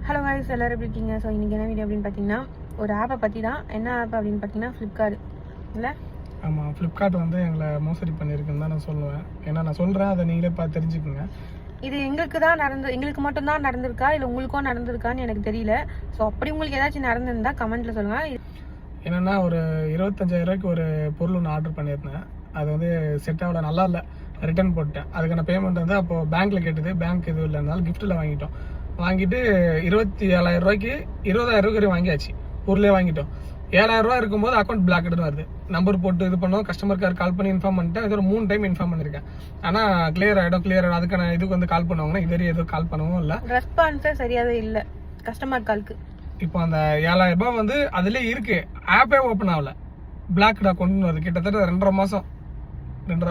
Hello guys எல்லாரும் எப்படி இருக்கீங்க? ஸோ இன்றைக்கி என்ன வீடியோ அப்படின்னு பார்த்தீங்கன்னா ஒரு ஆப்பை பற்றி தான். என்ன ஆப் அப்படின்னு பார்த்தீங்கன்னா ஃப்ளிப்கார்ட் இல்லை? ஆமாம், ஃப்ளிப்கார்ட் வந்து எங்களை மோசடி பண்ணியிருக்குன்னு தான் நான் சொல்லுவேன். ஏன்னா நான் சொல்கிறேன், அதை நீங்களே பார்த்து தெரிஞ்சுக்குங்க. இது எங்களுக்கு மட்டும்தான் நடந்திருக்கா இல்லை உங்களுக்கும் நடந்திருக்கான்னு எனக்கு தெரியல. ஸோ அப்படி உங்களுக்கு ஏதாச்சும் நடந்திருந்தா கமெண்ட்டில் சொல்லுங்கள். என்னென்னா ஒரு 25,000 ரூபாய்க்கு ஒரு பொருள் ஒன்று ஆர்டர் பண்ணியிருந்தேன். அது வந்து செட் ஆகல, நல்லா இல்லை, ரிட்டர்ன் போட்டேன். அதுக்கான பேமெண்ட் வந்து அப்போது பேங்க்கில் கேட்டது, பேங்க் எதுவும் இல்லைனாலும் கிஃப்ட்டில் வாங்கிட்டு 27,000 ரூபாய்க்கு 20,000 ரூபாய்க்கு வாங்கியாச்சு. பொருளே வாங்கிட்டோம். 7,000 ரூபா இருக்கும்போது அக்கௌண்ட் பிளாக்டுன்னு வருது. நம்பர் போட்டு இது பண்ணோம், கஸ்டமர் கேர் கால் பண்ணி இன்ஃபார்ம் பண்ணிட்டேன். இது ஒரு 3 டைம் இன்ஃபார்ம் பண்ணியிருக்கேன். ஆனால் கிளியர் ஆகிடும். அதுக்கான இதுக்கு வந்து கால் பண்ணுவாங்கன்னா இதுவரை எதுவும் கால் பண்ணவும் இல்லை. ரெஸ்பான்ஸே சரியாகவே இல்லை கஸ்டமர் காலுக்கு. இப்போ அந்த 7,000 ரூபாய் வந்து அதுலேயே இருக்கு, ஆப்பே ஓப்பன் ஆகல, பிளாக்ட் அக்கௌண்ட்னு வருது. கிட்டத்தட்ட 2.5 மாதம்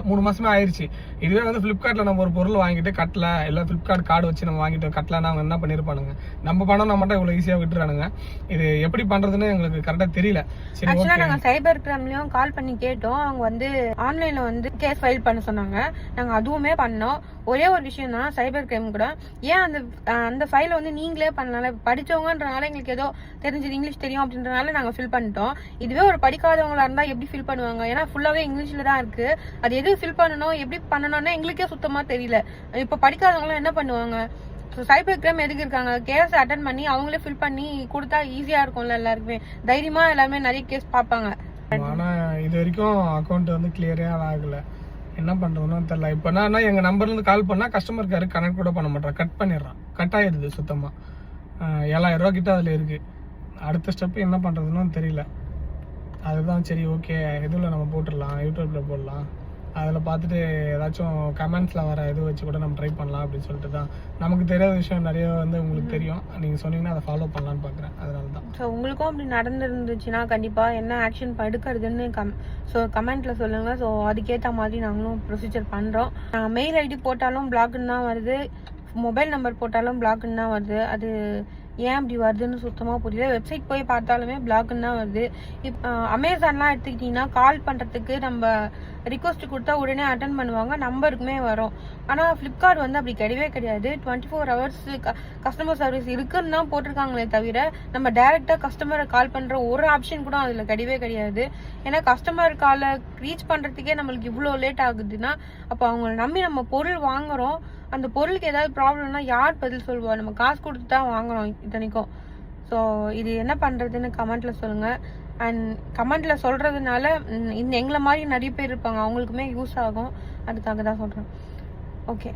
3 மாசமே ஆயிடுச்சு. இதுவே வந்து ஃப்ளிப்கார்ட்ல நம்ம ஒரு பொருள் வாங்கிட்டு கட்டல, இல்லை ஃப்ளிப்கார்ட் கார்டு வச்சு நம்ம வாங்கிட்டு கட்டலன்னா அவங்க என்ன பண்ணிருப்பானுங்க? நம்ம பணம் நம்ம மட்டும் இவ்வளவு ஈஸியா விட்டுறானுங்க. இது எப்படி பண்றதுன்னு எங்களுக்கு கரெக்டா தெரியல. சரி, நாங்க சைபர் கிரைம்லயும் கால் பண்ணி கேட்டோம். அவங்க வந்து ஆன்லைன்ல வந்து கேஸ் ஃபைல் பண்ண சொன்னாங்க. நாங்க அதுவுமே பண்ணோம். ஒரே ஒரு விஷயம் தான், சைபர் கிரைம் கூட ஏன் அந்த ஃபைலை வந்து நீங்களே பண்ணல, படிச்சவங்கன்றனால எங்களுக்கு ஏதோ தெரிஞ்சது, இங்கிலீஷ் தெரியும் அப்படின்றனால நாங்க ஃபில் பண்ணிட்டோம். இதுவே ஒரு படிக்காதவங்களா இருந்தா எப்படி ஃபில் பண்ணுவாங்க? ஏன்னா ஃபுல்லாவே இங்கிலீஷ்ல தான் இருக்கு. அது எது ஃபில் பண்ணணும், எப்படி பண்ணணும்னு எங்களுக்கே சுத்தமா தெரியல. இப்ப படிக்காதவங்க என்ன பண்ணுவாங்க? சைபர் கிரைம் எதுக்கு இருக்காங்க? கேஸ் அட்டன் பண்ணி அவங்களே ஃபில் பண்ணி கொடுத்தா ஈஸியா இருக்கும்ல, எல்லாருக்குமே தைரியமா எல்லாருமே நிறைய கேஸ் பார்ப்பாங்க. ஆனா இது வரைக்கும் அக்கௌண்ட் வந்து கிளியரே ஆகல. என்ன பண்றதுன்னு தெரியல. இப்போ என்ன, எங்க நம்பர்ல இருந்து கால் பண்ணா கஸ்டமர் கேருக்கு கனெக்ட் கூட பண்ண மாட்டான், கட் பண்ணிடுறான். கட் ஆயிடுது சுத்தமா. 7,000 ரூபா கிட்ட அதுல இருக்கு. அடுத்த ஸ்டெப் என்ன பண்றதுன்னு தெரியல. அதுதான் சரி, ஓகே, இதுல நம்ம போட்டுடலாம், யூடியூப்ல போடலாம், அதில் பார்த்துட்டு ஏதாச்சும் கமெண்ட்ஸில் வர இது வச்சு கூட நம்ம ட்ரை பண்ணலாம் அப்படின்னு சொல்லிட்டு தான். நமக்கு தெரியாத விஷயம் நிறைய வந்து உங்களுக்கு தெரியும், நீங்கள் சொன்னீங்கன்னா அதை ஃபாலோ பண்ணலான்னு பார்க்குறேன். அதனால தான். ஸோ உங்களுக்கும் அப்படி நடந்துருந்துச்சுன்னா கண்டிப்பாக என்ன ஆக்ஷன் எடுக்கிறதுன்னு கமெண்ட்டில் சொல்லுங்கள். ஸோ அதுக்கேற்ற மாதிரி நாங்களும் ப்ரொசீஜர் பண்ணுறோம். நாங்கள் மெயில் ஐடி போட்டாலும் பிளாக்குன்னு தான் வருது, மொபைல் நம்பர் போட்டாலும் பிளாக்குன்னு தான் வருது. அது ஏன் அப்படி வருதுன்னு சுத்தமாக புரியல. வெப்சைட் போய் பார்த்தாலுமே பிளாக்குன்னு தான் வருது. இப்போ அமேசான்லாம் எடுத்துக்கிட்டிங்கன்னா கால் பண்ணுறதுக்கு நம்ம ரிக்வஸ்ட் கொடுத்தா உடனே அட்டன் பண்ணுவாங்க, நம்பருக்குமே வரும். ஆனால் ஃப்ளிப்கார்ட் வந்து அப்படி கிடையவே கிடையாது. 24 ஹவர்ஸ் கஸ்டமர் சர்வீஸ் இருக்குன்னு தான் போட்டிருக்காங்களே தவிர நம்ம டைரெக்டாக கஸ்டமரை கால் பண்ணுற ஒரு ஆப்ஷன் கூட அதில் கிடையவே கிடையாது. ஏன்னா கஸ்டமர் காலை ரீச் பண்ணுறதுக்கே நம்மளுக்கு இவ்வளோ லேட் ஆகுதுன்னா அப்போ அவங்கள நம்பி நம்ம பொருள் வாங்குறோம். அந்த பொருளுக்கு ஏதாவது ப்ராப்ளம்னா யார் பதில் சொல்லுவா? நம்ம காசு கொடுத்து தான் வாங்குறோம் இத்தனைக்கும். ஸோ இது என்ன பண்ணுறதுன்னு கமெண்ட்டில் சொல்லுங்கள். அண்ட் கமெண்ட்டில் சொல்கிறதுனால இந்த எங்களை மாதிரி நிறைய பேர் இருப்பாங்க, அவங்களுக்குமே யூஸ் ஆகும். அதுக்காக தான் சொல்கிறேன். ஓகே.